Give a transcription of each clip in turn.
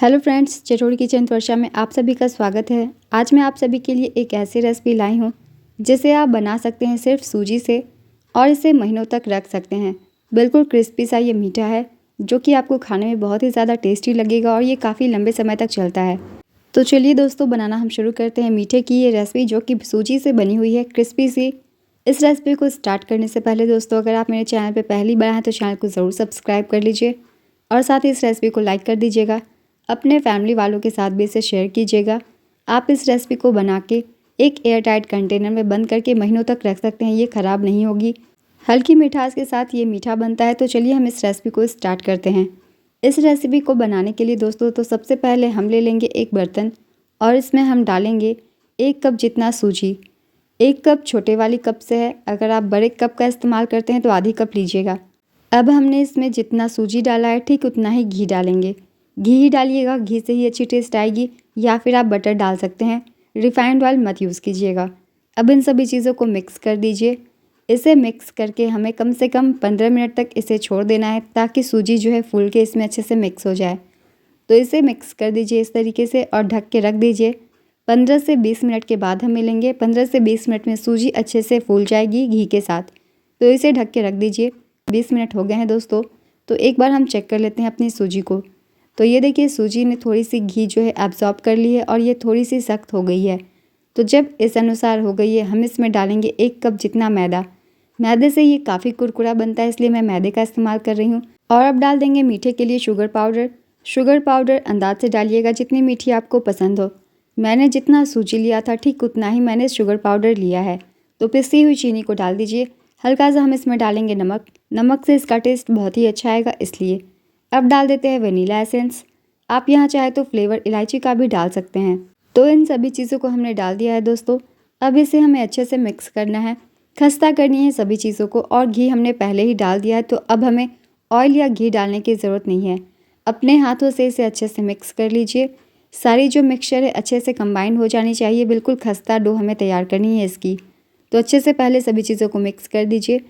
Hello friends, चटोरी kitchen वर्षा में आप सभी का स्वागत है। आज मैं आप सभी के लिए एक ऐसी रेसिपी लाई हूँ जिसे आप बना सकते हैं सिर्फ सूजी से और इसे महीनों तक रख सकते हैं। बिल्कुल क्रिस्पी सा ये मीठा है जो कि आपको खाने में बहुत ही ज़्यादा टेस्टी लगेगा और ये काफ़ी लंबे समय तक चलता है। तो चलिए दोस्तों, बनाना हम शुरू करते हैं मीठे की ये रेसिपी जो कि सूजी से बनी हुई है, क्रिस्पी सी। इस रेसिपी को स्टार्ट करने से पहले दोस्तों, अगर आप मेरे चैनल पर पहली बार हैं तो चैनल को ज़रूर सब्सक्राइब कर लीजिए और साथ ही इस रेसिपी को लाइक कर दीजिएगा। अपने फैमिली वालों के साथ भी इसे शेयर कीजिएगा। आप इस रेसिपी को बना के एक एयर टाइट कंटेनर में बंद करके महीनों तक रख सकते हैं, ये ख़राब नहीं होगी। हल्की मिठास के साथ ये मीठा बनता है। तो चलिए हम इस रेसिपी को स्टार्ट करते हैं। इस रेसिपी को बनाने के लिए दोस्तों, तो सबसे पहले हम ले लेंगे एक बर्तन और इसमें हम डालेंगे 1 कप जितना सूजी। 1 कप छोटे वाली कप से है, अगर आप बड़े कप का इस्तेमाल करते हैं तो आधी कप लीजिएगा। अब हमने इसमें जितना सूजी डाला है ठीक उतना ही घी डालेंगे। घी ही डालिएगा, घी से ही अच्छी टेस्ट आएगी, या फिर आप बटर डाल सकते हैं। रिफाइंड ऑयल मत यूज़ कीजिएगा। अब इन सभी चीज़ों को मिक्स कर दीजिए। इसे मिक्स करके हमें कम से कम 15 मिनट तक इसे छोड़ देना है ताकि सूजी जो है फूल के इसमें अच्छे से मिक्स हो जाए। तो इसे मिक्स कर दीजिए इस तरीके से और ढक के रख दीजिए। 15 से 20 मिनट के बाद हम मिलेंगे। 15 से 20 मिनट में सूजी अच्छे से फूल जाएगी घी के साथ। तो इसे ढक के रख दीजिए। 20 मिनट हो गए हैं दोस्तों, तो एक बार हम चेक कर लेते हैं अपनी सूजी को। तो ये देखिए, सूजी ने थोड़ी सी घी जो है एब्जॉर्ब कर ली है और ये थोड़ी सी सख्त हो गई है। तो जब इस अनुसार हो गई है, हम इसमें डालेंगे 1 कप जितना मैदा। मैदे से ये काफ़ी कुरकुरा बनता है, इसलिए मैं मैदे का इस्तेमाल कर रही हूँ। और अब डाल देंगे मीठे के लिए शुगर पाउडर। शुगर पाउडर अंदाज से डालिएगा जितनी मीठी आपको पसंद हो। मैंने जितना सूजी लिया था ठीक उतना ही मैंने शुगर पाउडर लिया है। तो पिसी हुई चीनी को डाल दीजिए। हल्का सा हम इसमें डालेंगे नमक। नमक से इसका टेस्ट बहुत ही अच्छा आएगा इसलिए। अब डाल देते हैं वनीला एसेंस। आप यहाँ चाहे तो फ्लेवर इलायची का भी डाल सकते हैं। तो इन सभी चीज़ों को हमने डाल दिया है दोस्तों। अब इसे हमें अच्छे से मिक्स करना है, खस्ता करनी है सभी चीज़ों को। और घी हमने पहले ही डाल दिया है, तो अब हमें ऑयल या घी डालने की ज़रूरत नहीं है। अपने हाथों से इसे अच्छे से मिक्स कर लीजिए। सारी जो मिक्सचर है अच्छे से कंबाइन हो जानी चाहिए। बिल्कुल खस्ता डो हमें तैयार करनी है इसकी। तो अच्छे से पहले सभी चीज़ों को मिक्स कर दीजिए।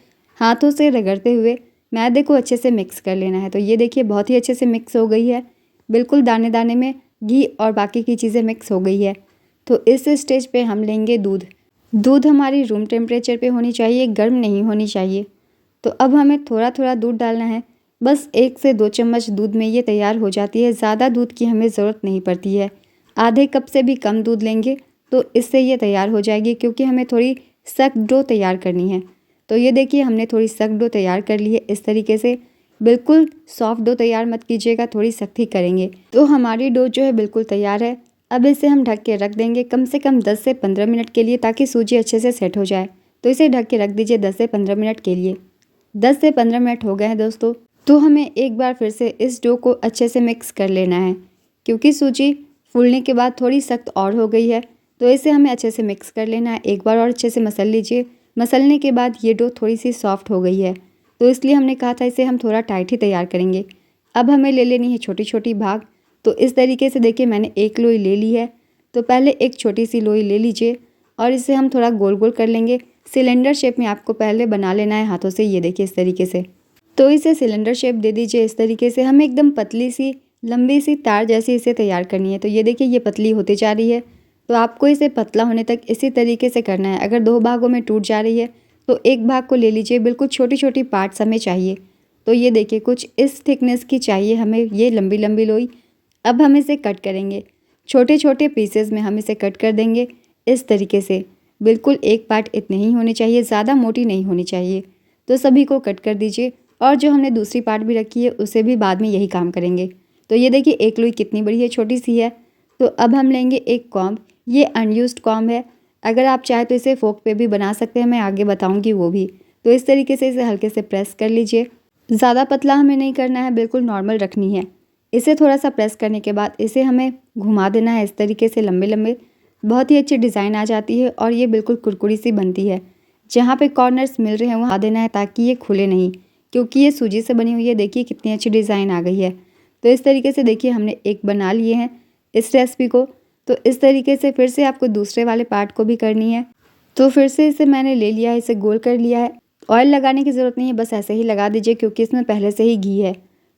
हाथों से रगड़ते हुए मैदे को अच्छे से मिक्स कर लेना है। तो ये देखिए, बहुत ही अच्छे से मिक्स हो गई है। बिल्कुल दाने दाने में घी और बाकी की चीज़ें मिक्स हो गई है। तो इस स्टेज पे हम लेंगे दूध। दूध हमारी रूम टेम्परेचर पे होनी चाहिए, गर्म नहीं होनी चाहिए। तो अब हमें थोड़ा थोड़ा दूध डालना है। बस 1 से 2 चम्मच दूध में ये तैयार हो जाती है। ज़्यादा दूध की हमें ज़रूरत नहीं पड़ती है। आधे कप से भी कम दूध लेंगे तो इससे ये तैयार हो जाएगी, क्योंकि हमें थोड़ी सख्त डो तैयार करनी है। तो ये देखिए, हमने थोड़ी सख्त डो तैयार कर ली है इस तरीके से। बिल्कुल सॉफ्ट डो तैयार मत कीजिएगा, थोड़ी सख्त ही करेंगे। तो हमारी डो जो है बिल्कुल तैयार है। अब इसे हम ढक के रख देंगे कम से कम 10 से 15 मिनट के लिए, ताकि सूजी अच्छे से सेट हो जाए। तो इसे ढक के रख दीजिए 10 से 15 मिनट के लिए। 10 से 15 मिनट हो गए हैं दोस्तों। तो हमें एक बार फिर से इस डो को अच्छे से मिक्स कर लेना है, क्योंकि सूजी फूलने के बाद थोड़ी सख्त और हो गई है। तो इसे हमें अच्छे से मिक्स कर लेना है। एक बार और अच्छे से मसल लीजिए। मसलने के बाद ये डो थोड़ी सी सॉफ्ट हो गई है, तो इसलिए हमने कहा था इसे हम थोड़ा टाइट ही तैयार करेंगे। अब हमें ले लेनी है छोटी छोटी भाग। तो इस तरीके से देखिए, मैंने एक लोई ले ली है। तो पहले एक छोटी सी लोई ले लीजिए और इसे हम थोड़ा गोल गोल कर लेंगे। सिलेंडर शेप में आपको पहले बना लेना है हाथों से, ये देखिए इस तरीके से। तो इसे सिलेंडर शेप दे दीजिए इस तरीके से। हमें एकदम पतली सी लंबी सी तार जैसी इसे तैयार करनी है। तो ये देखिए, ये पतली होती जा रही है। तो आपको इसे पतला होने तक इसी तरीके से करना है। अगर 2 भागों में टूट जा रही है तो एक भाग को ले लीजिए। बिल्कुल छोटी छोटी पार्ट्स हमें चाहिए। तो ये देखिए, कुछ इस थिकनेस की चाहिए हमें ये लंबी लंबी लोई। अब हम इसे कट करेंगे। छोटे छोटे पीसेस में हम इसे कट कर देंगे इस तरीके से। बिल्कुल एक पार्ट इतने ही होने चाहिए, ज़्यादा मोटी नहीं होनी चाहिए। तो सभी को कट कर दीजिए। और जो हमने दूसरी पार्ट भी रखी है उसे भी बाद में यही काम करेंगे। तो ये देखिए, एक लोई कितनी बड़ी है, छोटी सी है। तो अब हम लेंगे एक कॉम्ब। ये अनयूज्ड कॉम्ब है। अगर आप चाहे तो इसे फोक पे भी बना सकते हैं, मैं आगे बताऊंगी वो भी। तो इस तरीके से इसे हल्के से प्रेस कर लीजिए। ज़्यादा पतला हमें नहीं करना है, बिल्कुल नॉर्मल रखनी है। इसे थोड़ा सा प्रेस करने के बाद इसे हमें घुमा देना है इस तरीके से लंबे लंबे। बहुत ही अच्छी डिज़ाइन आ जाती है और ये बिल्कुल कुरकुरी सी बनती है। जहाँ पे कॉर्नर्स मिल रहे हैं वहाँ देना है ताकि ये खुले नहीं, क्योंकि ये सूजी से बनी हुई है। देखिए कितनी अच्छी डिज़ाइन आ गई है। तो इस तरीके से देखिए, हमने एक बना लिए हैं इस रेसिपी को। तो इस तरीके से फिर से आपको दूसरे वाले पार्ट को भी करनी है। तो फिर से इसे मैंने ले लिया है, इसे गोल कर लिया है। ऑयल लगाने की ज़रूरत नहीं है, बस ऐसे ही लगा दीजिए क्योंकि इसमें पहले से ही घी है।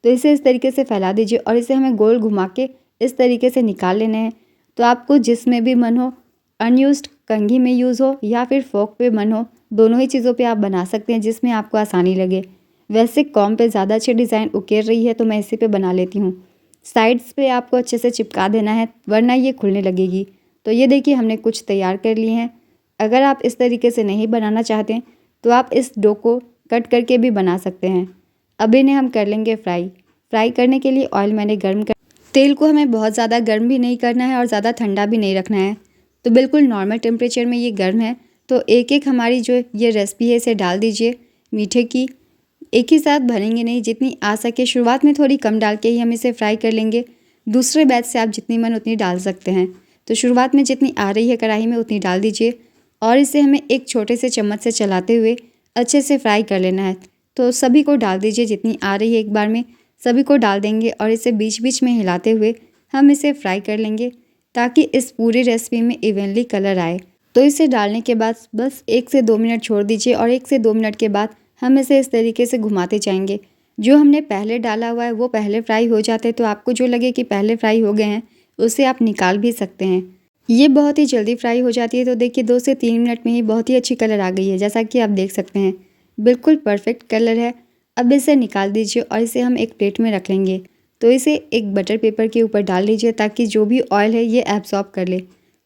तो इसे इस तरीके से फैला दीजिए और इसे हमें गोल घुमा के इस तरीके से निकाल लेने हैं। तो आपको जिसमें भी मन हो, अनयूज्ड कंघी में यूज़ हो या फिर फोक पे मन हो, दोनों ही चीज़ों पे आप बना सकते हैं जिसमें आपको आसानी लगे। वैसे कॉम पे ज़्यादा अच्छी डिज़ाइन उकेर रही है तो मैं इसी पे बना लेती हूँ। साइड्स पे आपको अच्छे से चिपका देना है वरना ये खुलने लगेगी। तो ये देखिए हमने कुछ तैयार कर लिए हैं। अगर आप इस तरीके से नहीं बनाना चाहते तो आप इस डो को कट करके भी बना सकते हैं। अब इन्हें हम कर लेंगे फ्राई। फ्राई करने के लिए ऑयल मैंने गर्म कर, तेल को हमें बहुत ज़्यादा गर्म भी नहीं करना है और ज़्यादा ठंडा भी नहीं रखना है। तो बिल्कुल नॉर्मल टेम्परेचर में ये गर्म है। तो एक एक हमारी जो ये रेसिपी है इसे डाल दीजिए मीठे की। एक ही साथ भरेंगे नहीं, जितनी आ सके शुरुआत में थोड़ी कम डाल के ही हम इसे फ्राई कर लेंगे। दूसरे बैच से आप जितनी मन उतनी डाल सकते हैं। तो शुरुआत में जितनी आ रही है कढ़ाई में उतनी डाल दीजिए और इसे हमें एक छोटे से चम्मच से चलाते हुए अच्छे से फ्राई कर लेना है। तो सभी को डाल दीजिए, जितनी आ रही है एक बार में सभी को डाल देंगे और इसे बीच बीच में हिलाते हुए हम इसे फ्राई कर लेंगे ताकि इस पूरी रेसिपी में इवनली कलर आए। तो इसे डालने के बाद बस 1 से 2 मिनट छोड़ दीजिए और 1 से 2 मिनट के बाद हम इसे इस तरीके से घुमाते जाएंगे। जो हमने पहले डाला हुआ है वो पहले फ्राई हो जाते हैं, तो आपको जो लगे कि पहले फ्राई हो गए हैं उसे आप निकाल भी सकते हैं। ये बहुत ही जल्दी फ्राई हो जाती है। तो देखिए 2 से 3 मिनट में ही बहुत ही अच्छी कलर आ गई है, जैसा कि आप देख सकते हैं बिल्कुल परफेक्ट कलर है। अब इसे निकाल दीजिए और इसे हम एक प्लेट में रख लेंगे। तो इसे एक बटर पेपर के ऊपर डाल लीजिए ताकि जो भी ऑयल है ये एब्जॉर्ब कर ले।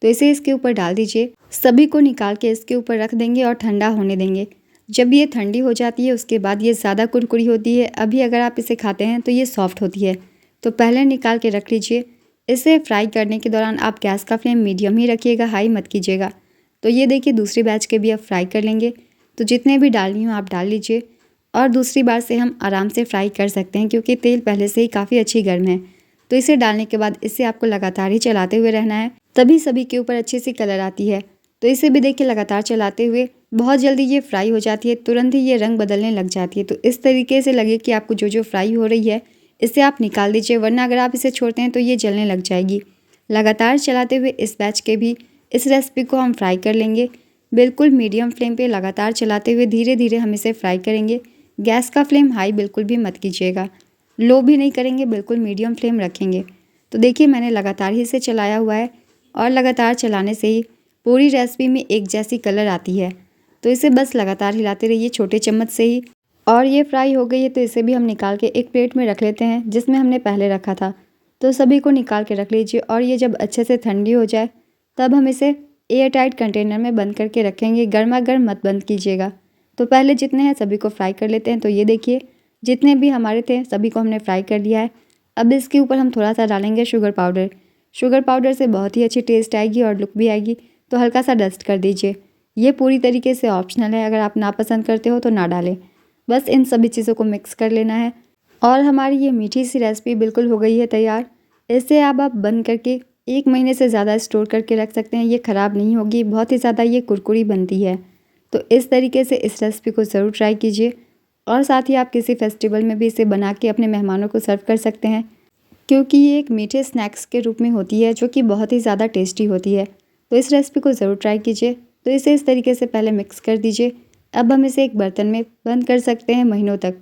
तो इसे इसके ऊपर डाल दीजिए, सभी को निकाल के इसके ऊपर रख देंगे और ठंडा होने देंगे। जब ये ठंडी हो जाती है उसके बाद ये ज़्यादा कुरकुरी होती है। अभी अगर आप इसे खाते हैं तो ये सॉफ्ट होती है। तो पहले निकाल के रख लीजिए। इसे फ्राई करने के दौरान आप गैस का फ्लेम मीडियम ही रखिएगा, हाई मत कीजिएगा। तो ये देखिए दूसरी बैच के भी अब फ्राई कर लेंगे। तो जितने भी डालनी हो आप डाल लीजिए और दूसरी बार से हम आराम से फ्राई कर सकते हैं क्योंकि तेल पहले से ही काफ़ी अच्छी गर्म है। तो इसे डालने के बाद इसे आपको लगातार ही चलाते हुए रहना है, तभी सभी के ऊपर अच्छी सी कलर आती है। तो इसे भी देखिए लगातार चलाते हुए बहुत जल्दी ये फ्राई हो जाती है, तुरंत ही ये रंग बदलने लग जाती है। तो इस तरीके से लगे कि आपको जो जो फ्राई हो रही है इसे आप निकाल दीजिए, वरना अगर आप इसे छोड़ते हैं तो ये जलने लग जाएगी। लगातार चलाते हुए इस बैच के भी इस रेसिपी को हम फ्राई कर लेंगे। बिल्कुल मीडियम फ्लेम पे लगातार चलाते हुए धीरे धीरे हम इसे फ्राई करेंगे। गैस का फ्लेम हाई बिल्कुल भी मत कीजिएगा, लो भी नहीं करेंगे, बिल्कुल मीडियम फ्लेम रखेंगे। तो देखिए मैंने लगातार ही इसे चलाया हुआ है और लगातार चलाने से ही पूरी रेसिपी में एक जैसी कलर आती है। तो इसे बस लगातार हिलाते रहिए छोटे चम्मच से ही। और ये फ्राई हो गई है तो इसे भी हम निकाल के एक प्लेट में रख लेते हैं जिसमें हमने पहले रखा था। तो सभी को निकाल के रख लीजिए और ये जब अच्छे से ठंडी हो जाए तब हम इसे एयर टाइट कंटेनर में बंद करके रखेंगे। गर्मा गर्म मत बंद कीजिएगा। तो पहले जितने हैं सभी को फ्राई कर लेते हैं। तो ये देखिए जितने भी हमारे थे सभी को हमने फ्राई कर लिया है। अब इसके ऊपर हम थोड़ा सा डालेंगे शुगर पाउडर। शुगर पाउडर से बहुत ही अच्छी टेस्ट आएगी और लुक भी आएगी। तो हल्का सा डस्ट कर दीजिए। ये पूरी तरीके से ऑप्शनल है, अगर आप नापसंद करते हो तो ना डालें। बस इन सभी चीज़ों को मिक्स कर लेना है और हमारी ये मीठी सी रेसिपी बिल्कुल हो गई है तैयार। इसे अब आप बंद करके 1 महीने से ज़्यादा स्टोर करके रख सकते हैं, ये ख़राब नहीं होगी, बहुत ही ज़्यादा ये कुरकुरी बनती है। तो इस तरीके से इस रेसिपी को ज़रूर ट्राई कीजिए और साथ ही आप किसी फेस्टिवल में भी इसे बना के अपने मेहमानों को सर्व कर सकते हैं, क्योंकि ये एक मीठे स्नैक्स के रूप में होती है जो कि बहुत ही ज़्यादा टेस्टी होती है। तो इस रेसिपी को ज़रूर ट्राई कीजिए। तो इसे इस तरीके से पहले मिक्स कर दीजिए। अब हम इसे एक बर्तन में बंद कर सकते हैं महीनों तक,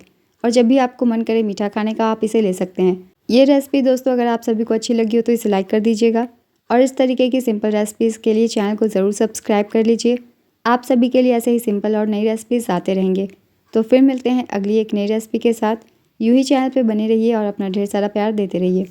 और जब भी आपको मन करे मीठा खाने का आप इसे ले सकते हैं। ये रेसिपी दोस्तों अगर आप सभी को अच्छी लगी हो तो इसे लाइक कर दीजिएगा और इस तरीके की सिंपल रेसिपीज़ के लिए चैनल को ज़रूर सब्सक्राइब कर लीजिए। आप सभी के लिए ऐसे ही सिंपल और नई रेसिपीज़ आते रहेंगे। तो फिर मिलते हैं अगली एक नई रेसिपी के साथ। यूँ ही चैनल पर बने रहिए और अपना ढेर सारा प्यार देते रहिए।